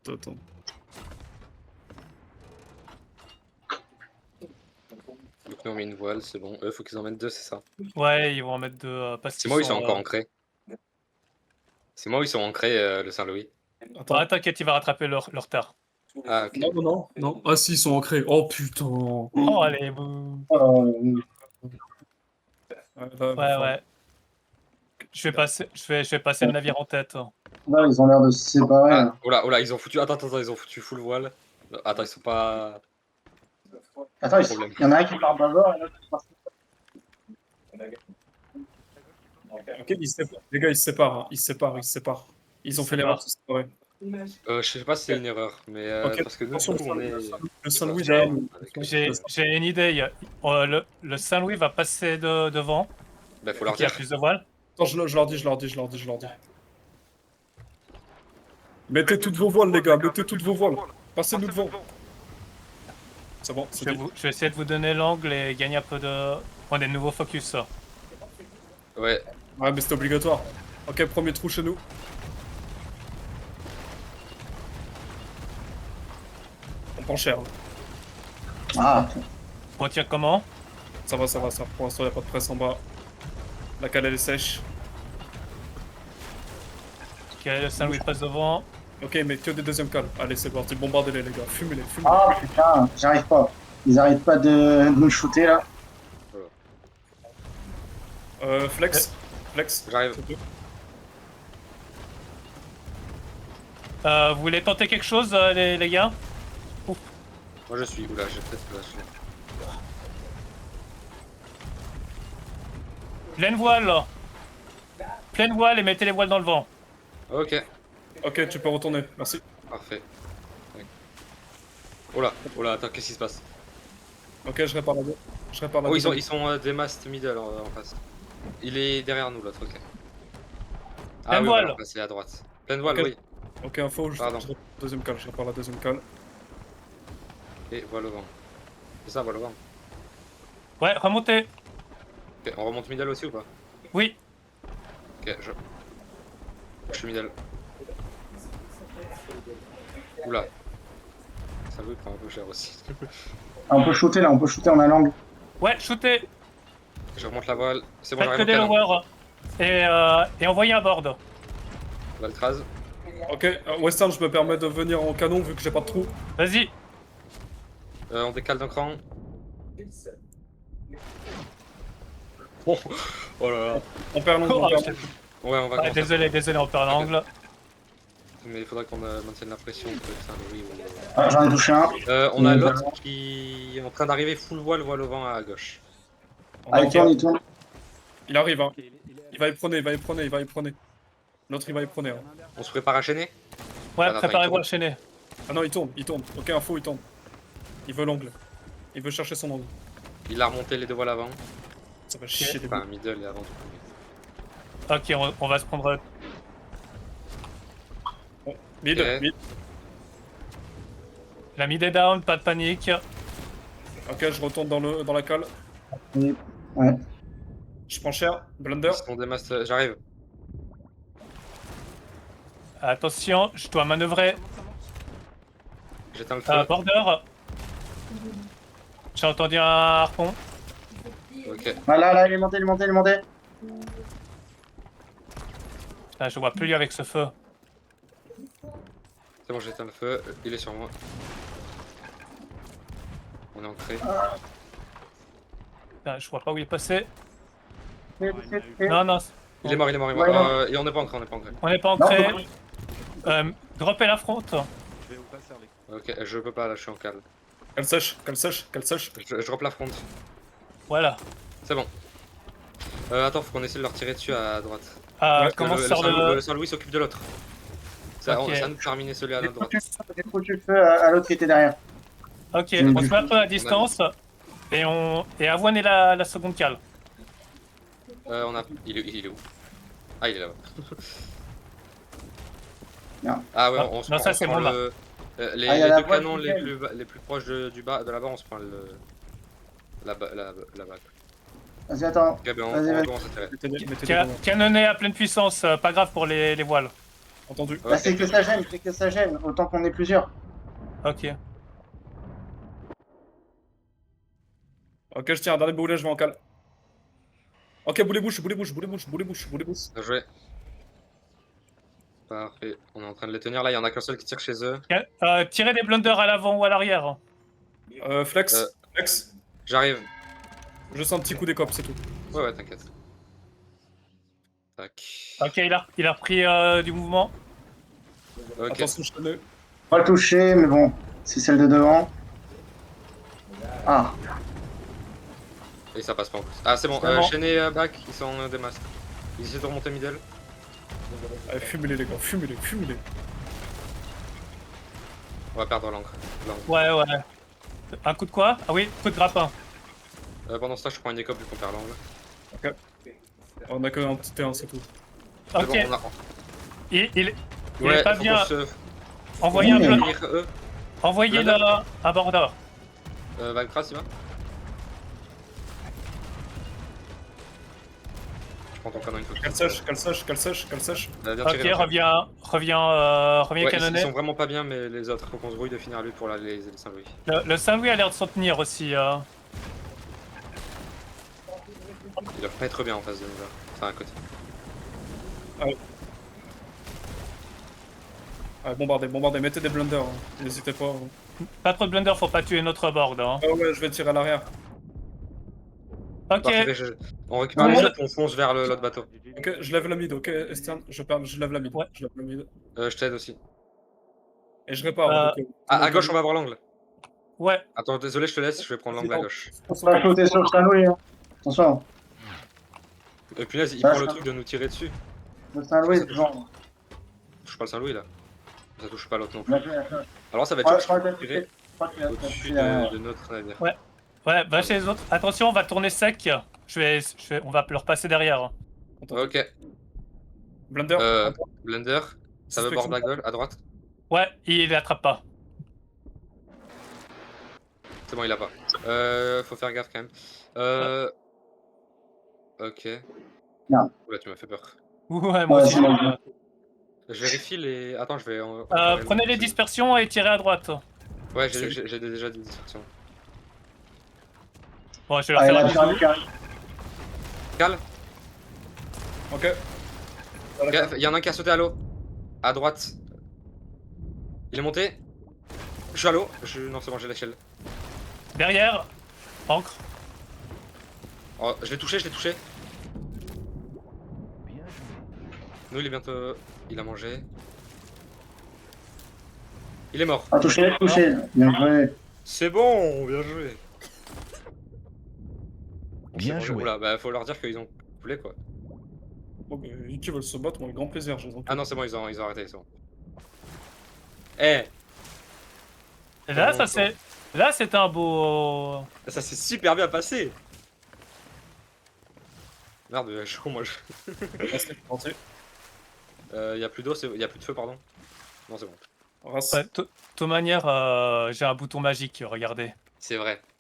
Attends. Donc nous on met une voile, c'est bon. Eux, faut qu'ils en mettent 2, c'est ça? Ouais, ils vont en mettre 2 parce C'est qu'ils moi où ils sont sont. encore ancrés? C'est moi où ils sont ancrés, le Saint-Louis? Attends. Ouais, t'inquiète, il va rattraper leur retard. Ah OK. Non. Ah si, ils sont ancrés. Oh putain. Oh, allez, bouh. Ouais. Je vais passer le navire en tête. Là, ils ont l'air de se séparer. Ah, Là. oh là, ils ont foutu attends, ils ont foutu full voile. Attends, ils sont pas Attends, il problème. y en a un qui part bâbord et l'autre qui part. Ok, ils se séparent. Les gars, ils se séparent. Hein. Ils se séparent. Ils ont fait l'erreur de se séparer. Je sais pas si c'est une erreur, mais Ok, parce que nous, attention, du coup, on est le Saint-Louis J'ai- derrière. J'ai une idée. Le Saint-Louis va passer devant. bah, faut leur Il y a dire. plus de voiles. Attends, je leur dis. Mettez toutes vos voiles, les gars. Mettez toutes vos voiles. Passez-nous devant. C'est bon, c'est dit. Je vais essayer de vous donner l'angle et gagner un peu de. Des nouveaux focus. Ouais, Ouais, mais c'est obligatoire. Ok, premier trou chez nous. On prend cher. Ah, On tire comment? Ça va. Pour l'instant, il n'y a pas de presse en bas. La cale, elle est sèche. Ok, le Saint-Louis passe devant. Ok, mais que des deuxièmes cales. Allez, c'est parti. Bombardez-les, les gars. Fumez-les. ah putain, j'arrive pas. Ils arrêtent pas de nous shooter là. Flex. j'arrive. Vous voulez tenter quelque chose, les gars? Moi, je suis. Oula, j'ai peut-être lâché. Pleine voile et mettez les voiles dans le vent. Ok, Ok, tu peux retourner. Merci. parfait. Ouais. Oh là, attends, qu'est-ce qui se passe? Ok, je répare la deux. Oh, ils sont des mast middle en face. Il est derrière nous, l'autre, ok. Ah Pleine oui, voile. on va passer à droite. Pleine voile, Ok. oui. Ok, info. Pardon. Deuxième cale. Je répare la deuxième cale. Et voile au vent. C'est ça, voile au vent. Ouais, remontez. Ok, on remonte middle aussi ou pas? Oui. Ok, je suis middle. Oula. Ça vous prend un peu cher aussi. Ah, on peut shooter là, on peut shooter en langue. Ouais, shootez. Je remonte la voile. C'est bon, Faites que j'arrive des au canon. lowers. Et envoyez un board. Valtraz. Ok, Western, je me permets de venir en canon vu que j'ai pas de trou. Vas-y. On décale d'un cran. Oh, oh là là. On perd l'angle. Oh, Ouais, on va ouais, commencer. désolé, on perd l'angle. Mais il faudra qu'on maintienne la pression. Saint-Louis. Ah, j'en ai touché un. On a l'autre qui est en train d'arriver full voile au vent à gauche. Ah, il tourne. Il arrive, hein. Il va y prôner. L'autre, il va y prôner. Hein. On se prépare à chaîner? Ouais, Attends, préparez-vous il à enchaîner. Ah non, il tourne. Ok, info, il tourne. Il veut l'angle. Il veut chercher son angle. Il a remonté les deux voiles avant. Ça va chier les Enfin, boules. middle et avant tout. Ok, on va se prendre. Mid. La mid est down, pas de panique. Ok, je retourne dans la cale. Oui. Ouais. Je prends cher. Blunder. Ils sont des mast. J'arrive. Attention, je dois manœuvrer. J'éteins le feu. Border. J'ai entendu un harpon. Ok. Ah là, il est monté. Putain, je vois plus avec ce feu. C'est bon, j'éteins le feu. Il est sur moi. On est ancré. Putain, je vois pas où il est passé. Ouais, Non. Il est mort. Ouais, non. Et on n'est pas ancré. On n'est pas ancré. Droppez la fronte. Ok, je peux pas, là, je suis en cale. Cale sèche. Je drop la fronte. Voilà. C'est bon. Attends, faut qu'on essaie de leur tirer dessus à droite. Comment le sort le Saint-Louis s'occupe de l'autre. Ok. C'est à nous de terminer celui à notre droite. J'ai foutu le feu à l'autre qui était derrière. Ok, on se met un peu à distance. Et avoinez la seconde cale. Il est où? Ah, il est là-bas. Non. Ah ouais, Ah, on se non, prend, ça, on se c'est prend bon, là. les Ah, il y a la deux voile canons qui les plus proches du bas, de là-bas, on se prend la balle. Vas-y, attends. Ok, ben on Vas-y. commence à tirer. Mettez des bombes. Canonnez à pleine puissance, pas grave pour les voiles. Entendu. Ok. Bah, c'est que ça gêne, autant qu'on est plusieurs. Ok. Ok, je tiens un dernier boulet, je vais en cale. Ok, boulet bouche. Bien joué. Parfait. On est en train de les tenir. Là, il y en a qu'un seul qui tire chez eux. Tirez des blunders à l'avant ou à l'arrière. Flex. Euh. Flex. J'arrive. Juste un petit coup d'écope, c'est tout. Ouais, t'inquiète. Tac. Ok, il a repris du mouvement. Ok. Attention, je connais. Pas le toucher, mais bon, c'est celle de devant. Ah, Et ça passe pas en plus. Ah, c'est bon. C'est bon. Shen et Back, ils sont des masques. Ils essaient de remonter middle. Allez, fumez-les, les gars, fumez-les. On va perdre l'encre. Ouais, ouais. Un coup de quoi? Ah oui, coup de grappin. Pendant ce temps, je prends une écope vu qu'on perd l'angle. On a que un petit T1, c'est tout. C'est Ok. bon, on a... Il Ouais, est pas faut bien. qu'on se... Envoyez un Oui. blunder. Venir, eux. Envoyez Blunder. un border. Valkras, il va. Je prends ton canon une fois. Cale sèche. Viens Ok, tirer, viens tirer. reviens Ouais, ils canonner. sont vraiment pas bien, mais les autres, faut qu'on se grouille de finir lui pour les Saint-Louis. Le Saint-Louis a l'air de s'en tenir aussi. Ils doivent pas être bien en face de nous là. Enfin, à côté. Ouais, bombardez, mettez des blunders, hein. N'hésitez pas. Hein. Pas trop de blunder, faut pas tuer notre board. Hein. Ah ouais, je vais tirer à l'arrière. Ok, Parfait, on récupère Tout le les monde- autres, on fonce vers l'autre bateau. Ok, je lève la mid, ok, Estienne, je lève la mid. Ouais. Je lève la mid. Je t'aide aussi. Et je répare. Euh, donc, À gauche, on va voir l'angle. ouais. Attends, désolé, je te laisse, je vais prendre l'angle à gauche. faut pas shooter sur le Saint-Louis. Hein. Attention, Punaise, il Ouais, prend le ça- truc de nous tirer dessus. le Saint-Louis, c'est genre. Touche pas le Saint-Louis là. Ça touche pas l'autre non plus. Bien fait, bien fait. Alors ça va Ouais, être je crois chaud que de tirer je crois qu'il a au-dessus pris la- de notre navire. Ouais. Ouais, va chez les autres. Attention, on va tourner sec. On va leur passer derrière. Ok. Blunder. Blender. Ça veut board bagel à droite. Ouais, il attrape pas. C'est bon, il a pas. Faut faire gaffe quand même. Ok. Non. Oula, tu m'as fait peur. Ouais, moi Ouais, aussi. c'est bon. Je vérifie les. Attends, je vais. Prenez les dispersions et tirez à droite. Ouais, j'ai déjà des distractions. Bon, je vais leur Allez, faire un là, bisou. Charlie qui arrive. Cal. Ok. Il y en a un qui a sauté à l'eau. À droite. Il est monté. Je suis à l'eau. Non, c'est bon, j'ai l'échelle. Derrière, ancre. Oh, je l'ai touché. Nous, il est bientôt. Il a mangé. Il est mort. Ah, touché. Bien joué. C'est bon, bien joué. Bien C'est bon, joué. oula, bah faut leur dire qu'ils ont coulé quoi. Bon, bah, qui veulent se battre, moi, avec grand plaisir. Je les en prie. Ah non, c'est bon, ils ont arrêté, c'est bon. Eh, Et là, Bon, là, c'est un beau. ça s'est super bien passé. Merde, je suis con moi. Restez, rentrez. Y a plus d'eau, y a plus de feu, pardon. Non, c'est bon. Race. Ouais, de toute manière, j'ai un bouton magique, regardez. C'est vrai.